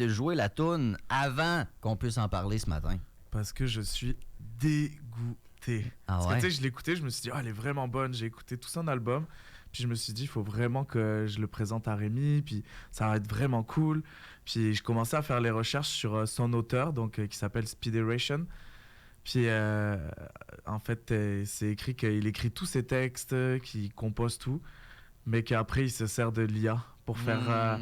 de jouer la toune avant qu'on puisse en parler ce matin? Parce que je suis dégoûté. Ah Parce ouais? que tu sais, je l'écoutais, je me suis dit, elle est vraiment bonne. J'ai écouté tout son album. Puis je me suis dit, il faut vraiment que je le présente à Rémi. Puis ça va être vraiment cool. Puis je commençais à faire les recherches sur son auteur, donc qui s'appelle Speederation. Puis en fait, c'est écrit qu'il écrit tous ses textes, qu'il compose tout, mais qu'après, il se sert de l'IA pour faire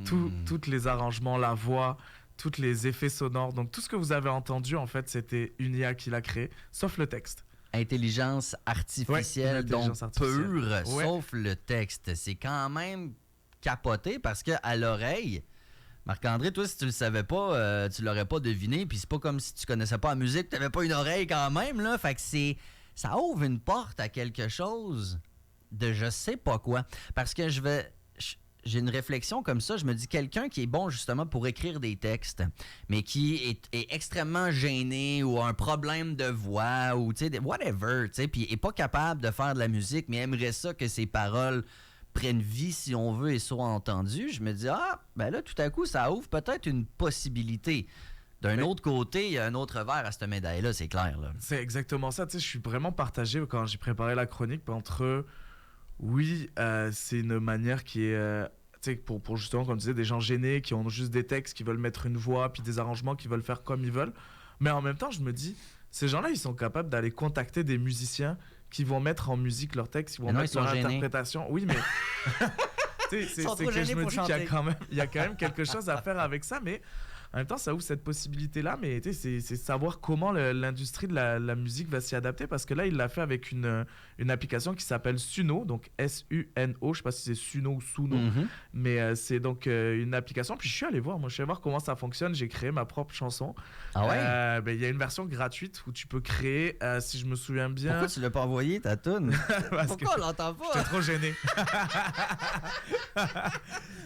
tous les arrangements, la voix, tous les effets sonores. Donc tout ce que vous avez entendu, en fait, c'était une IA qui l'a créé, sauf le texte. Intelligence artificielle, Ouais, intelligence donc artificielle. pure, Ouais. sauf le texte. C'est quand même capoté parce qu'à l'oreille, Marc-André, toi, si tu le savais pas, tu l'aurais pas deviné. Puis c'est pas comme si tu connaissais pas la musique, tu n'avais pas une oreille quand même, là. Fait que ça ouvre une porte à quelque chose de je sais pas quoi. Parce que j'ai une réflexion comme ça. Je me dis, quelqu'un qui est bon justement pour écrire des textes, mais qui est extrêmement gêné ou a un problème de voix ou tu sais, whatever, tu sais, puis est pas capable de faire de la musique, mais aimerait ça que ses paroles prennent vie, si on veut, et soient entendues. Je me dis, ben là, tout à coup, ça ouvre peut-être une possibilité. D'un autre côté, il y a un autre verre à cette médaille-là, c'est clair, là. C'est exactement ça. Tu sais, je suis vraiment partagé quand j'ai préparé la chronique entre... Oui, c'est une manière qui est... tu sais, pour justement, comme tu disais, des gens gênés qui ont juste des textes, qui veulent mettre une voix, puis des arrangements, qui veulent faire comme ils veulent. Mais en même temps, je me dis, ces gens-là, ils sont capables d'aller contacter des musiciens qui vont mettre en musique leurs textes, qui vont mettre leur interprétation. Oui, mais... tu sais, c'est que je me dis qu'il y a quand même quelque chose à faire avec ça, mais... En même temps, ça ouvre cette possibilité-là, mais c'est savoir comment l'industrie de la musique va s'y adapter, parce que là, il l'a fait avec une application qui s'appelle Suno, donc S-U-N-O, je sais pas si c'est Suno ou Suno, mais c'est donc une application, puis je suis allé voir comment ça fonctionne, j'ai créé ma propre chanson. Ah ouais? Ben, y a une version gratuite où tu peux créer, si je me souviens bien... Pourquoi tu l'as pas envoyé, ta toune? Pourquoi on l'entend pas? J'étais trop gêné.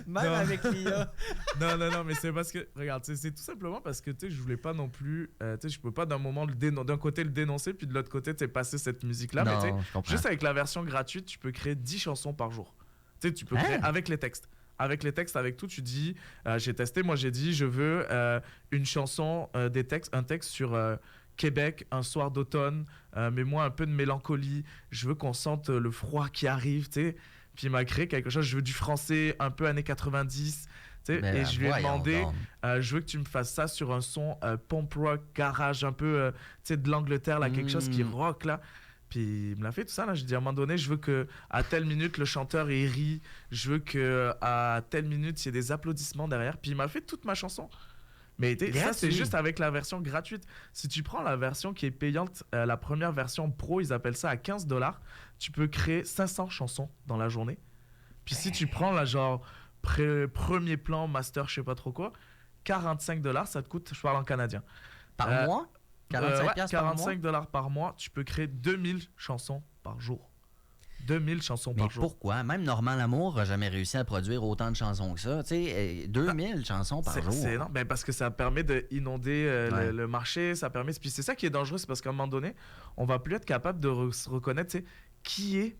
Même avec l'IA. Non, mais c'est parce que, regarde, c'est tout simplement parce que, tu sais, je voulais pas non plus, tu sais, je peux pas d'un côté le dénoncer, puis de l'autre côté, tu sais, passer cette musique-là. Non, mais tu sais, juste avec la version gratuite, tu peux créer 10 chansons par jour. Tu sais, tu peux créer avec les textes. Avec les textes, avec tout, tu dis, j'ai testé, moi j'ai dit, je veux une chanson, un texte sur Québec, un soir d'automne, mets-moi un peu de mélancolie, je veux qu'on sente le froid qui arrive, tu sais. Puis il m'a créé quelque chose, je veux du français un peu années 90, tu sais, et je lui ai demandé, je veux que tu me fasses ça sur un son pump rock, garage, un peu, tu sais, de l'Angleterre, là, quelque chose qui rock, là. Puis il me l'a fait tout ça, là. J'ai dit à un moment donné, je veux que à telle minute le chanteur il rit, je veux que à telle minute il y ait des applaudissements derrière. Puis il m'a fait toute ma chanson. Mais ça c'est juste avec la version gratuite. Si tu prends la version qui est payante, la première version pro, ils appellent ça à $15, tu peux créer 500 chansons dans la journée. Puis si tu prends la genre premier plan, master, je sais pas trop quoi, $45, ça te coûte, je parle en canadien. Par mois? 45 $ par mois, tu peux créer 2000 chansons par jour. 2000 chansons par jour. Mais pourquoi? Même Normand Lamour n'a jamais réussi à produire autant de chansons que ça. Tu sais, 2000 chansons par jour. C'est énorme. Ben parce que ça permet d'inonder le marché. Ça permet... Puis c'est ça qui est dangereux, c'est parce qu'à un moment donné, on va plus être capable de se reconnaître, tu sais, qui est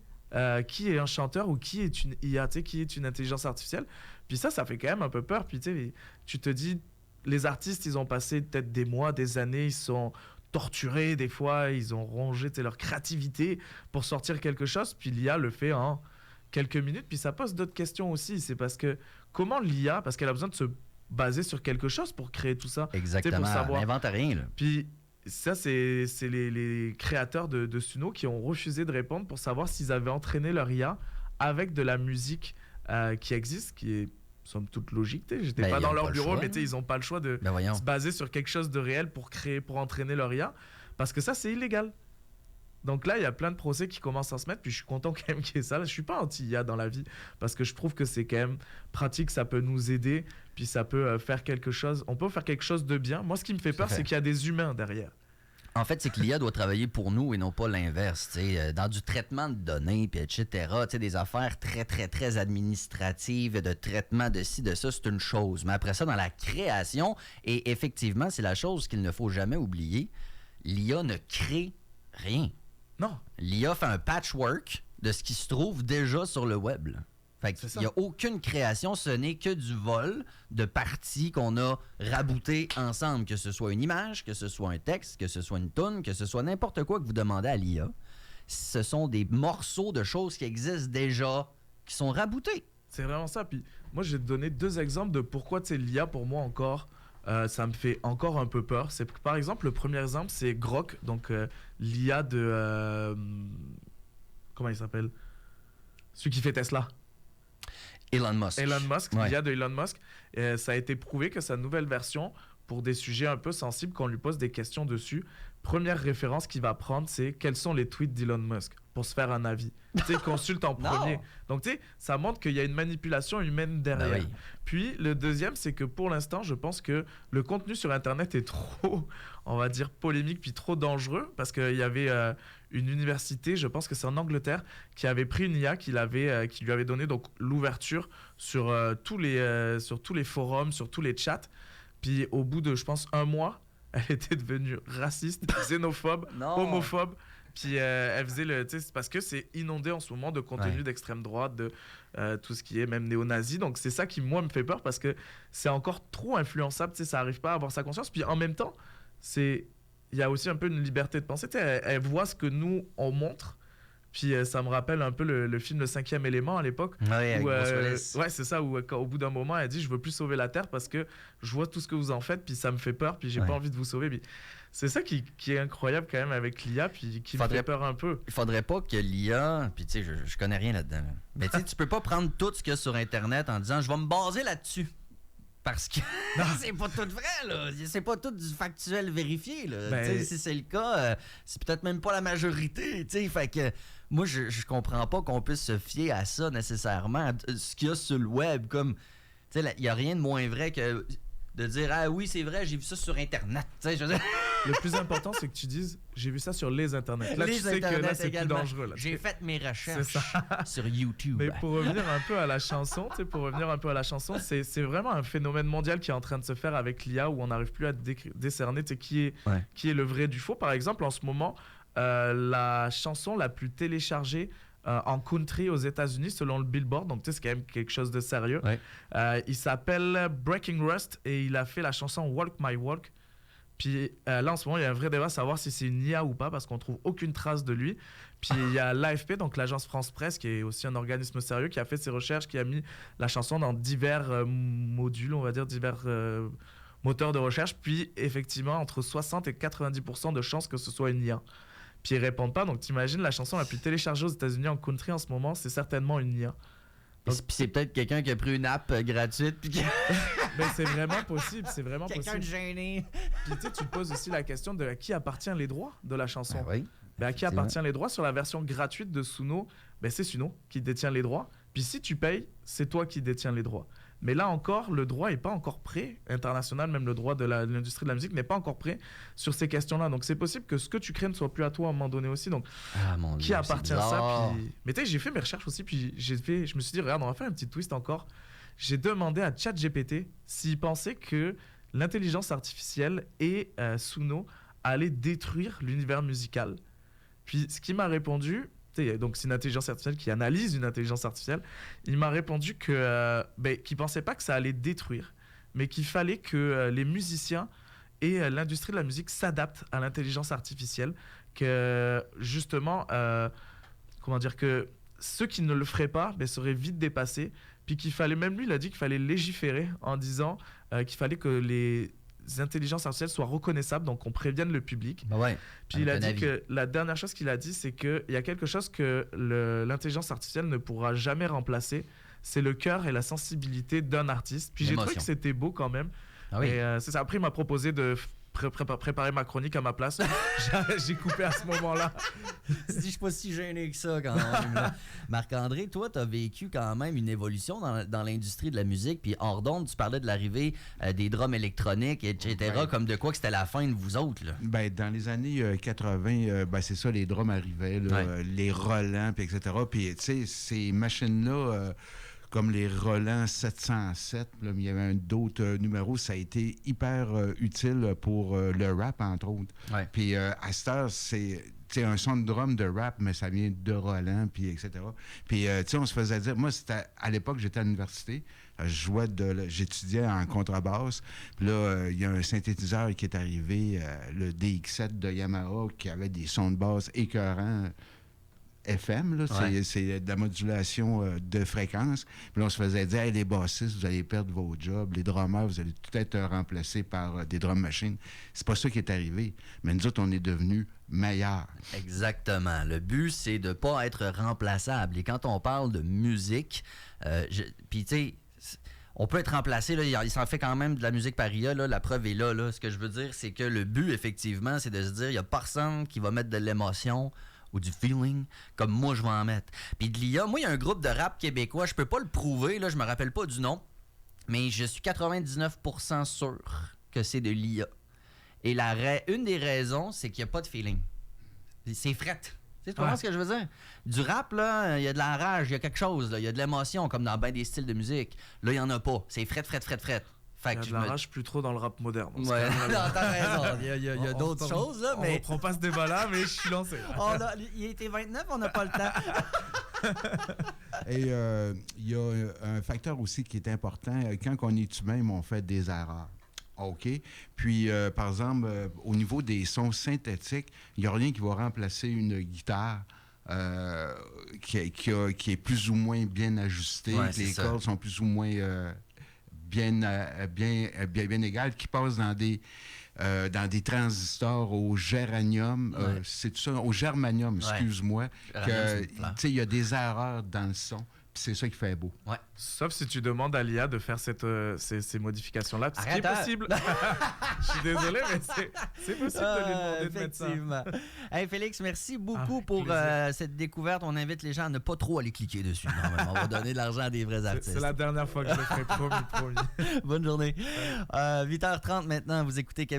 un chanteur ou qui est une IA, tu sais, qui est une intelligence artificielle. Puis ça fait quand même un peu peur. Puis tu te dis... Les artistes, ils ont passé peut-être des mois, des années, ils sont torturés des fois, ils ont rongé leur créativité pour sortir quelque chose, puis l'IA le fait en quelques minutes. Puis ça pose d'autres questions aussi, c'est parce que comment l'IA, parce qu'elle a besoin de se baser sur quelque chose pour créer tout ça. Exactement, pour savoir. Elle n'invente rien, là. Puis ça, c'est les créateurs de Suno qui ont refusé de répondre pour savoir s'ils avaient entraîné leur IA avec de la musique qui existe, qui est somme toute logique. J'étais pas dans leur bureau, mais ils n'ont pas le choix de se baser sur quelque chose de réel pour entraîner leur IA, parce que ça, c'est illégal. Donc là, il y a plein de procès qui commencent à se mettre, puis je suis content quand même qu'il y ait ça. Là, je suis pas anti-IA dans la vie, parce que je trouve que c'est quand même pratique, ça peut nous aider, puis ça peut faire quelque chose. On peut faire quelque chose de bien. Moi, ce qui me fait peur, c'est qu'il y a des humains derrière. En fait, c'est que l'IA doit travailler pour nous et non pas l'inverse. Dans du traitement de données, puis etc., des affaires très, très, très administratives, de traitement de ci, de ça, c'est une chose. Mais après ça, dans la création, et effectivement, c'est la chose qu'il ne faut jamais oublier, l'IA ne crée rien. Non. L'IA fait un patchwork de ce qui se trouve déjà sur le web. Là. Fait qu'il n'y a aucune création, ce n'est que du vol de parties qu'on a raboutées ensemble, que ce soit une image, que ce soit un texte, que ce soit une toune, que ce soit n'importe quoi que vous demandez à l'IA. Ce sont des morceaux de choses qui existent déjà, qui sont raboutés. C'est vraiment ça. Puis moi, je vais te donner 2 exemples de pourquoi l'IA, pour moi, encore, ça me fait encore un peu peur. C'est par exemple, le premier exemple, c'est Grok, donc l'IA de... comment il s'appelle? Celui qui fait Tesla. Elon Musk. L'IA de Elon Musk. Ça a été prouvé que sa nouvelle version, pour des sujets un peu sensibles, qu'on lui pose des questions dessus, première référence qu'il va prendre, c'est quels sont les tweets d'Elon Musk pour se faire un avis. Tu sais, consulte en premier. Donc, tu sais, ça montre qu'il y a une manipulation humaine derrière. Ben oui. Puis, le deuxième, c'est que pour l'instant, je pense que le contenu sur Internet est trop, on va dire, polémique puis trop dangereux parce qu'il y avait une université, je pense que c'est en Angleterre, qui avait pris une IA qui lui avait donné donc l'ouverture sur tous les forums, sur tous les chats. Puis, au bout de, je pense, 1 mois, elle était devenue raciste, xénophobe, homophobe. Puis elle faisait c'est parce que c'est inondé en ce moment de contenu d'extrême droite, de tout ce qui est même néo-nazi. Donc c'est ça qui, moi, me fait peur parce que c'est encore trop influençable. Ça n'arrive pas à avoir sa conscience. Puis en même temps, il y a aussi un peu une liberté de penser. Elle voit ce que nous, on montre. Puis ça me rappelle un peu le film Le 5e élément à l'époque. Ouais, c'est ça, où au bout d'un moment, elle dit « Je veux plus sauver la Terre parce que je vois tout ce que vous en faites, puis ça me fait peur, puis j'ai pas envie de vous sauver. » Puis c'est ça qui est incroyable quand même avec l'IA, puis qui me fait peur un peu. Il faudrait pas que l'IA, puis tu sais, je connais rien là-dedans, là. Mais tu sais, tu peux pas prendre tout ce qu'il y a sur Internet en disant « Je vais me baser là-dessus. » Parce que c'est pas tout vrai, là. C'est pas tout du factuel vérifié, là. Si c'est le cas, c'est peut-être même pas la majorité, tu sais. Fait que moi, je comprends pas qu'on puisse se fier à ça nécessairement. Ce qu'il y a sur le web, comme, tu sais, il y a rien de moins vrai que de dire « Ah oui, c'est vrai, j'ai vu ça sur Internet. » Tu sais, je veux dire... Le plus important, c'est que tu dises « J'ai vu ça sur les Internets. » Là, les tu sais Internet que là, c'est également. plus dangereux. Là. J'ai fait mes recherches sur YouTube. Mais pour revenir un peu à la chanson, c'est vraiment un phénomène mondial qui est en train de se faire avec l'IA où on n'arrive plus à décerner qui est le vrai du faux. Par exemple, en ce moment, la chanson la plus téléchargée en country aux États-Unis selon le Billboard, donc c'est quand même quelque chose de sérieux. Il s'appelle Breaking Rust et il a fait la chanson Walk My Walk. Puis là en ce moment il y a un vrai débat à savoir si c'est une IA ou pas parce qu'on trouve aucune trace de lui. Puis il y a l'AFP, donc l'agence France Presse, qui est aussi un organisme sérieux, qui a fait ses recherches, qui a mis la chanson dans divers modules, on va dire divers moteurs de recherche. Puis effectivement entre 60 et 90% de chances que ce soit une IA. Puis ils répondent pas, donc t'imagines la chanson la plus téléchargée aux États-Unis en country en ce moment, c'est certainement une IA. Puis c'est peut-être quelqu'un qui a pris une app gratuite puis qui... Mais c'est vraiment possible, quelqu'un de gêné. Puis tu te poses aussi la question de à qui appartient les droits de la chanson. À qui appartient les droits sur la version gratuite de Suno? C'est Suno qui détient les droits. Puis si tu payes, c'est toi qui détiens les droits. Mais là encore, le droit n'est pas encore prêt, international, même le droit de l'industrie de la musique n'est pas encore prêt sur ces questions-là. Donc c'est possible que ce que tu crées ne soit plus à toi à un moment donné aussi. Donc qui appartient à ça? Puis... Mais tu sais, j'ai fait mes recherches aussi, puis je me suis dit, regarde, on va faire un petit twist encore. J'ai demandé à ChatGPT s'il pensait que l'intelligence artificielle et Suno allaient détruire l'univers musical. Puis ce qu'il m'a répondu... Donc c'est une intelligence artificielle qui analyse une intelligence artificielle. Il m'a répondu qu'il ne pensait pas que ça allait détruire, mais qu'il fallait que les musiciens et l'industrie de la musique s'adaptent à l'intelligence artificielle, que justement, que ceux qui ne le feraient pas seraient vite dépassés, puis qu'il fallait, même lui il a dit qu'il fallait légiférer en disant qu'il fallait que les intelligences artificielles soient reconnaissables, donc on prévienne le public. Puis il a dit que la dernière chose qu'il a dit, c'est qu'il y a quelque chose que l'intelligence artificielle ne pourra jamais remplacer, c'est le cœur et la sensibilité d'un artiste. Puis j'ai trouvé que c'était beau quand même. Et c'est ça. Après, il m'a proposé de préparer ma chronique à ma place. J'ai coupé à ce moment-là. Je suis pas si gêné que ça quand même. Marc-André, toi, tu as vécu quand même une évolution dans l'industrie de la musique. Puis hors d'onde, tu parlais de l'arrivée des drums électroniques, etc. Comme de quoi que c'était la fin de vous autres. Là. Dans les années 80, c'est ça, les drums arrivaient, là, les Roland, puis etc. Puis tu sais, ces machines-là... comme les Roland 707, là, mais il y avait d'autres numéros, ça a été hyper utile pour le rap, entre autres. Puis à cette heure, un son de drum de rap, mais ça vient de Roland, puis etc. Puis, on se faisait dire... Moi, à l'époque, j'étais à l'université. J'étudiais en contrebasse. Puis là, il y a un synthétiseur qui est arrivé, le DX7 de Yamaha, qui avait des sons de basse écœurants FM. Là, c'est de la modulation de fréquence. Puis là, on se faisait dire, hey, les bassistes, vous allez perdre vos jobs. Les drummers, vous allez tout être remplacés par des drum machines. C'est pas ça qui est arrivé. Mais nous autres, on est devenus meilleurs. Exactement. Le but, c'est de ne pas être remplaçable. Et quand on parle de musique, puis tu sais, on peut être remplacé, là, il s'en fait quand même de la musique par IA, là, la preuve est là, là. Ce que je veux dire, c'est que le but, effectivement, c'est de se dire, il n'y a personne qui va mettre de l'émotion ou du feeling comme moi, je vais en mettre. Puis de l'IA, moi, il y a un groupe de rap québécois, je peux pas le prouver, là, je me rappelle pas du nom, mais je suis 99% sûr que c'est de l'IA. Et une des raisons, c'est qu'il n'y a pas de feeling. C'est fret. Tu comprends ce que je veux dire? Du rap, là, il y a de la rage, il y a quelque chose, il y a de l'émotion, comme dans bien des styles de musique. Là, il n'y en a pas. C'est fret. Fait il y a de la rage plus trop dans le rap moderne. Ouais, t'as raison. Il y a d'autres choses, là, mais... On reprend pas ce débat-là, mais je suis lancé. Il était 29, on n'a pas le temps. Et il y a un facteur aussi qui est important. Quand on est humain, on fait des erreurs. OK. Puis, par exemple, au niveau des sons synthétiques, il n'y a rien qui va remplacer une guitare qui est plus ou moins bien ajustée. Les cordes sont plus ou moins bien égales, qui passent dans des transistors au géranium. C'est tout ça, au germanium, excuse-moi. Il y a des erreurs dans le son. C'est ça qui fait beau. Ouais. Sauf si tu demandes à l'IA de faire ces modifications-là, ce qui est possible. Je suis désolé, mais c'est possible de lui demander de mettre ça. Effectivement. Hey, Félix, merci beaucoup pour cette découverte. On invite les gens à ne pas trop aller cliquer dessus. On va donner de l'argent à des vrais artistes. C'est la dernière fois que je le ferai, promis. Bonne journée. 8h30 maintenant, vous écoutez Québec.